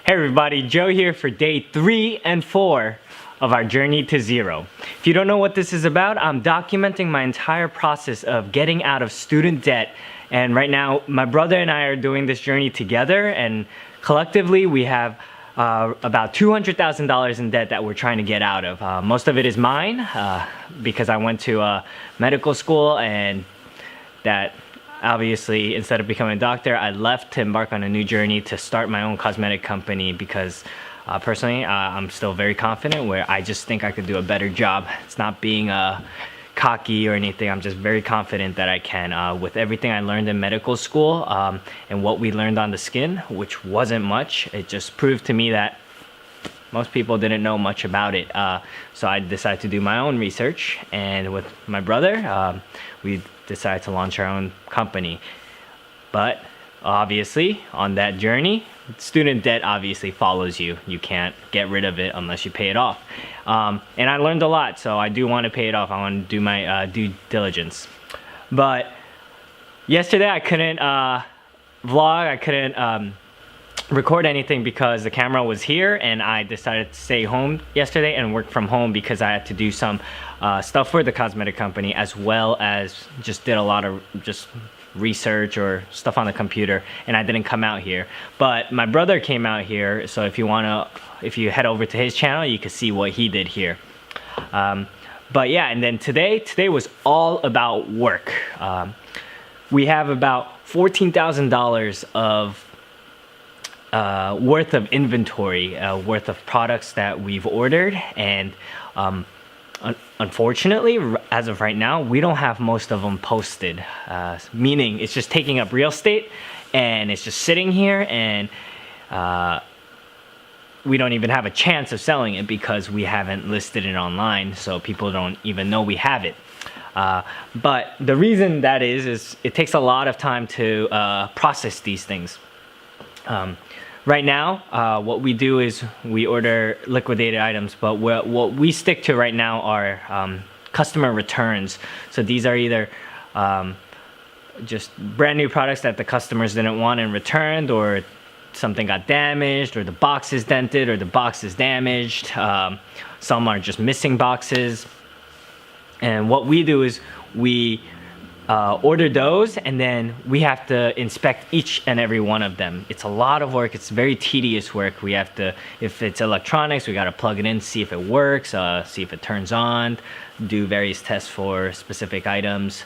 Hey everybody, Joe here for day 3 and 4 of our journey to zero. If you don't know what this is about, I'm documenting my entire process of getting out of student debt. And right now, my brother and I are doing this journey together, and collectively we have about $200,000 in debt that we're trying to get out of. Most of it is mine because I went to medical school, and that obviously, instead of becoming a doctor, I left to embark on a new journey to start my own cosmetic company because personally, I'm still very confident where I just think I could do a better job. It's not being cocky or anything. I'm just very confident that I can. With everything I learned in medical school and what we learned on the skin, which wasn't much, it just proved to me that most people didn't know much about it. So I decided to do my own research, and with my brother, we decided to launch our own company. But obviously, on that journey, student debt obviously follows you. You can't get rid of it unless you pay it off. And I learned a lot, so I do want to pay it off. I want to do my due diligence. But yesterday I couldn't vlog, I couldn't record anything because the camera was here, and I decided to stay home yesterday and work from home because I had to do some stuff for the cosmetic company, as well as just did a lot of just research or stuff on the computer, and I didn't come out here. But my brother came out here, so if you head over to his channel, you can see what he did here. But yeah, and then today was all about work. We have about $14,000 of worth of inventory, worth of products that we've ordered, and unfortunately, as of right now, we don't have most of them posted, meaning it's just taking up real estate and it's just sitting here, and we don't even have a chance of selling it because we haven't listed it online, so people don't even know we have it. But the reason that is it takes a lot of time to process these things. Right now, what we do is we order liquidated items, but what we stick to right now are customer returns. So these are either just brand new products that the customers didn't want and returned, or something got damaged, or the box is dented, or the box is damaged. Some are just missing boxes. And what we do is we order those, and then we have to inspect each and every one of them. It's a lot of work. It's very tedious work. We have to, if it's electronics, we got to plug it in, see if it works, see if it turns on, do various tests for specific items,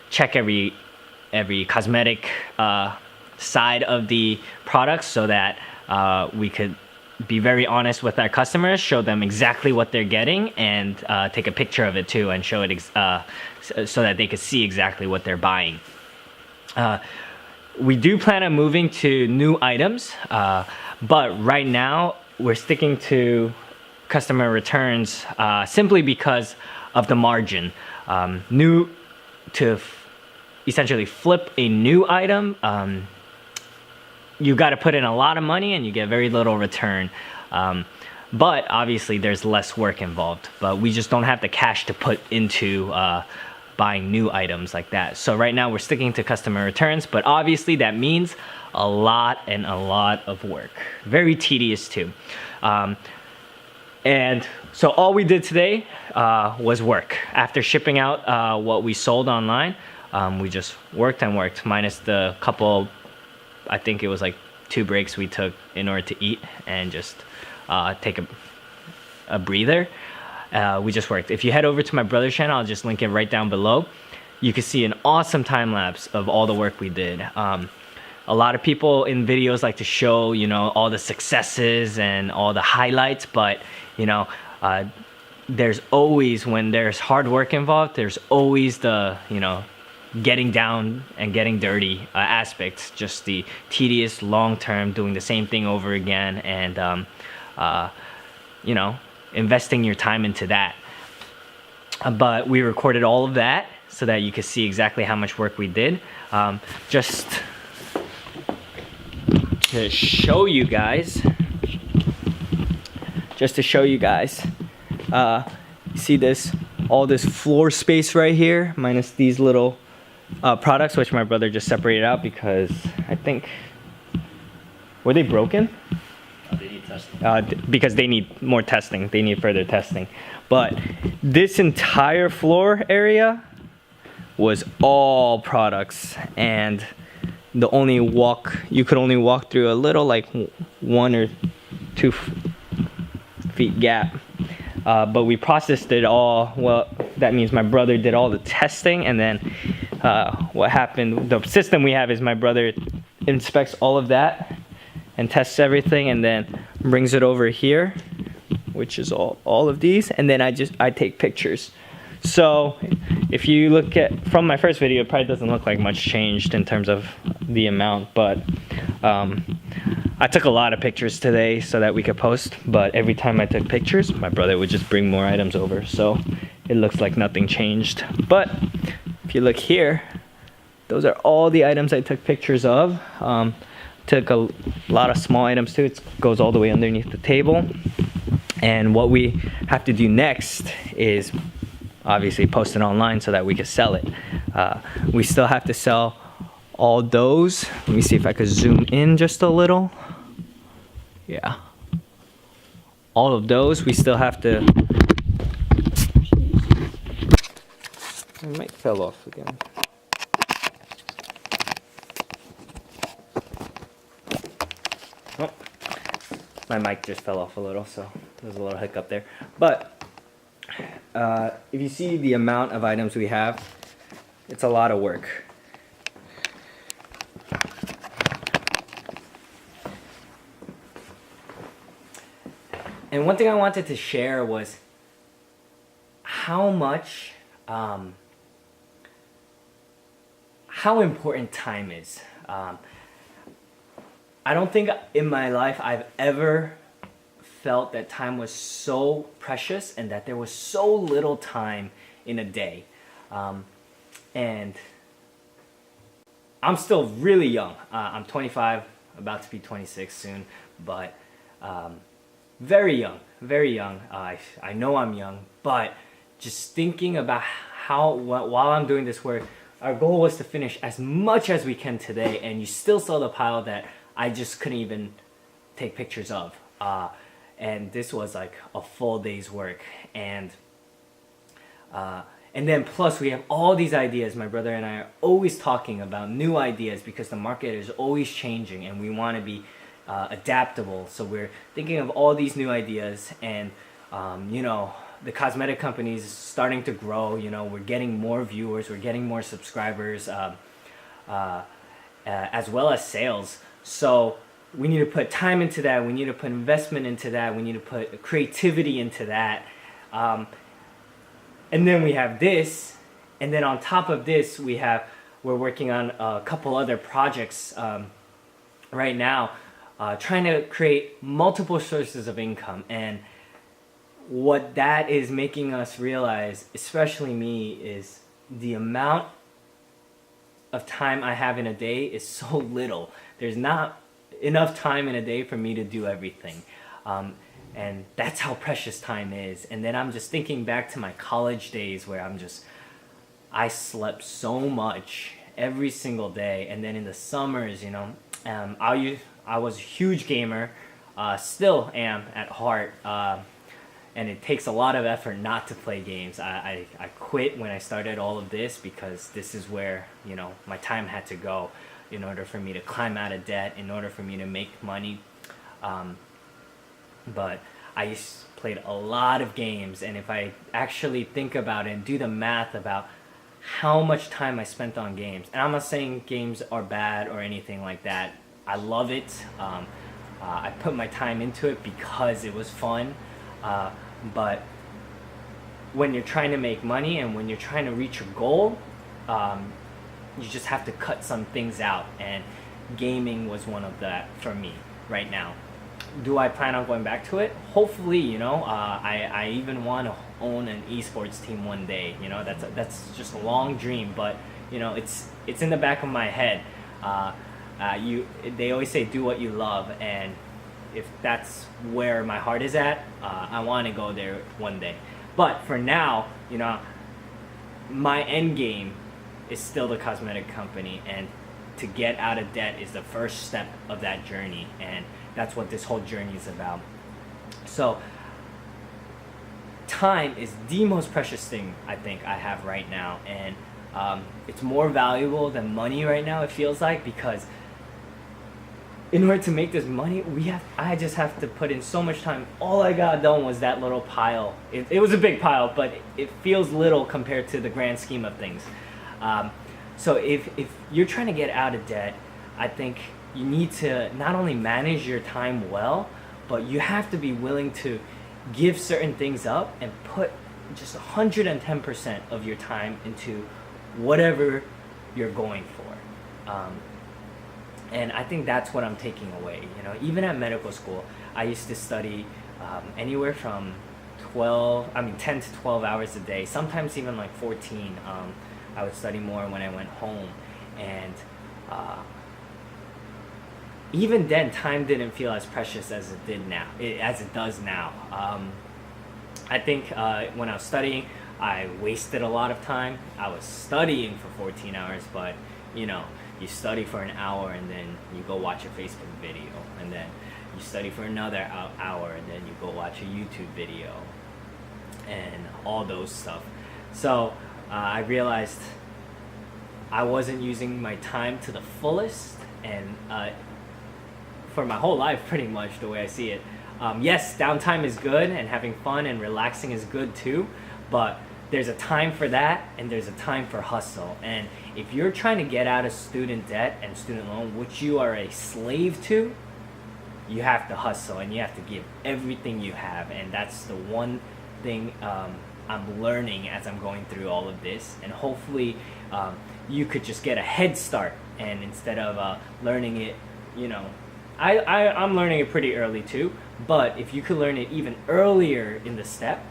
check every cosmetic side of the products so that we could be very honest with our customers, show them exactly what they're getting, and take a picture of it too and show it so that they could see exactly what they're buying. We do plan on moving to new items, but right now we're sticking to customer returns simply because of the margin. To essentially flip a new item, you got to put in a lot of money and you get very little return. But obviously there's less work involved, but we just don't have the cash to put into buying new items like that. So right now we're sticking to customer returns, but obviously that means a lot of work. Very tedious too. And so all we did today was work. After shipping out what we sold online, we just worked and worked, minus the couple, I think it was like 2 breaks we took in order to eat and just take a breather. We just worked. If you head over to my brother's channel, I'll just link it right down below. You can see an awesome time lapse of all the work we did. A lot of people in videos like to show, all the successes and all the highlights, but there's always, when there's hard work involved, there's always the, getting down and getting dirty aspects, just the tedious long-term doing the same thing over again, and investing your time into that. But we recorded all of that so that you could see exactly how much work we did. Just to show you guys, see all this floor space right here, minus these little products, which my brother just separated out because I think Were they broken? They need testing. Because they need more testing. They need further testing. But this entire floor area was all products, and you could only walk through a little, like 1 or 2 feet gap. But we processed it all. Well, that means my brother did all the testing, and then what happened, the system we have is my brother inspects all of that and tests everything, and then brings it over here, which is all of these, and then I take pictures. So if you look at from my first video, it probably doesn't look like much changed in terms of the amount, but I took a lot of pictures today so that we could post, but every time I took pictures, my brother would just bring more items over, so it looks like nothing changed. But if you look here, those are all the items I took pictures of. Took a lot of small items too. It goes all the way underneath the table. And what we have to do next is obviously post it online so that we can sell it. We still have to sell all those. Let me see if I could zoom in just a little. Yeah. All of those we still have to. It might fell off again. Oh, my mic just fell off a little, so there's a little hiccup there. But if you see the amount of items we have, it's a lot of work. And one thing I wanted to share was how much, how important time is. I don't think in my life I've ever felt that time was so precious and that there was so little time in a day. And I'm still really young. I'm 25, about to be 26 soon, but very young, very young. I know I'm young, but just thinking about how, while I'm doing this work, our goal was to finish as much as we can today, and you still saw the pile that I just couldn't even take pictures of. And this was like a full day's work. And then plus we have all these ideas. My brother and I are always talking about new ideas because the market is always changing and we want to be adaptable. So we're thinking of all these new ideas, and you know, the cosmetic companies starting to grow. You know, we're getting more viewers, we're getting more subscribers, as well as sales. So we need to put time into that. We need to put investment into that. We need to put creativity into that. And then we have this, and then on top of this, we're working on a couple other projects right now, trying to create multiple sources of income. And what that is making us realize, especially me, is the amount of time I have in a day is so little. There's not enough time in a day for me to do everything. And that's how precious time is. And then I'm just thinking back to my college days where I slept so much every single day. And then in the summers, you know, I was a huge gamer, still am at heart. And it takes a lot of effort not to play games. I quit when I started all of this because this is where, you know, my time had to go in order for me to climb out of debt, in order for me to make money. But I played a lot of games, and if I actually think about it and do the math about how much time I spent on games, and I'm not saying games are bad or anything like that. I love it. I put my time into it because it was fun. But when you're trying to make money and when you're trying to reach your goal, you just have to cut some things out, and gaming was one of that for me right now. Do I plan on going back to it? Hopefully, you know. I even want to own an esports team one day. You know, that's just a long dream, but you know, it's in the back of my head. They always say do what you love, and if that's where my heart is at, I want to go there one day. But for now, you know, my end game is still the cosmetic company, and to get out of debt is the first step of that journey, and that's what this whole journey is about. So time is the most precious thing I think I have right now, and it's more valuable than money right now, it feels like, because in order to make this money, I just have to put in so much time. All I got done was that little pile. It was a big pile, but it feels little compared to the grand scheme of things. So if you're trying to get out of debt, I think you need to not only manage your time well, but you have to be willing to give certain things up and put just 110% of your time into whatever you're going for. And I think that's what I'm taking away. You know, even at medical school, I used to study anywhere from 10 to 12 hours a day, sometimes even like 14. I would study more when I went home, and even then, time didn't feel as precious as it does now. I think when I was studying, I wasted a lot of time. I was studying for 14 hours, but you study for an hour and then you go watch a Facebook video, and then you study for another hour and then you go watch a YouTube video, and all those stuff. So I realized I wasn't using my time to the fullest, and for my whole life, pretty much, the way I see it. Yes, downtime is good, and having fun and relaxing is good too, but there's a time for that, and there's a time for hustle. And if you're trying to get out of student debt and student loan, which you are a slave to, you have to hustle, and you have to give everything you have. And that's the one thing I'm learning as I'm going through all of this. And hopefully you could just get a head start, and instead of learning it, I'm learning it pretty early too, but if you could learn it even earlier in the step,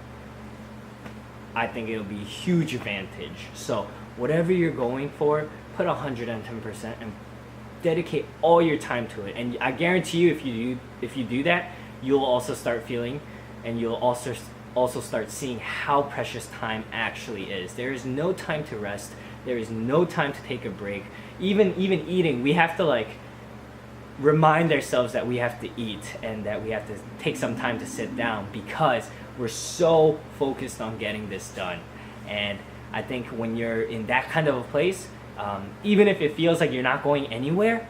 I think it'll be a huge advantage. So whatever you're going for, put 110% and dedicate all your time to it. And I guarantee you, if you do that, you'll also start feeling, and you'll also start seeing how precious time actually is. There is no time to rest. There is no time to take a break. Even eating, we have to remind ourselves that we have to eat and that we have to take some time to sit down, because we're so focused on getting this done. And I think when you're in that kind of a place, even if it feels like you're not going anywhere,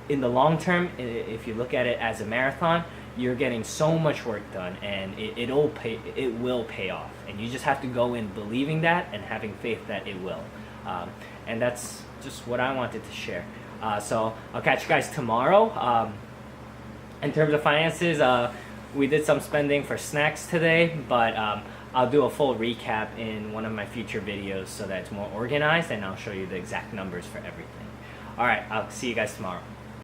in the long term, if you look at it as a marathon, you're getting so much work done, and it will pay off. And you just have to go in believing that and having faith that it will. And that's just what I wanted to share. So I'll catch you guys tomorrow. In terms of finances, we did some spending for snacks today, but I'll do a full recap in one of my future videos so that it's more organized, and I'll show you the exact numbers for everything. All right, I'll see you guys tomorrow.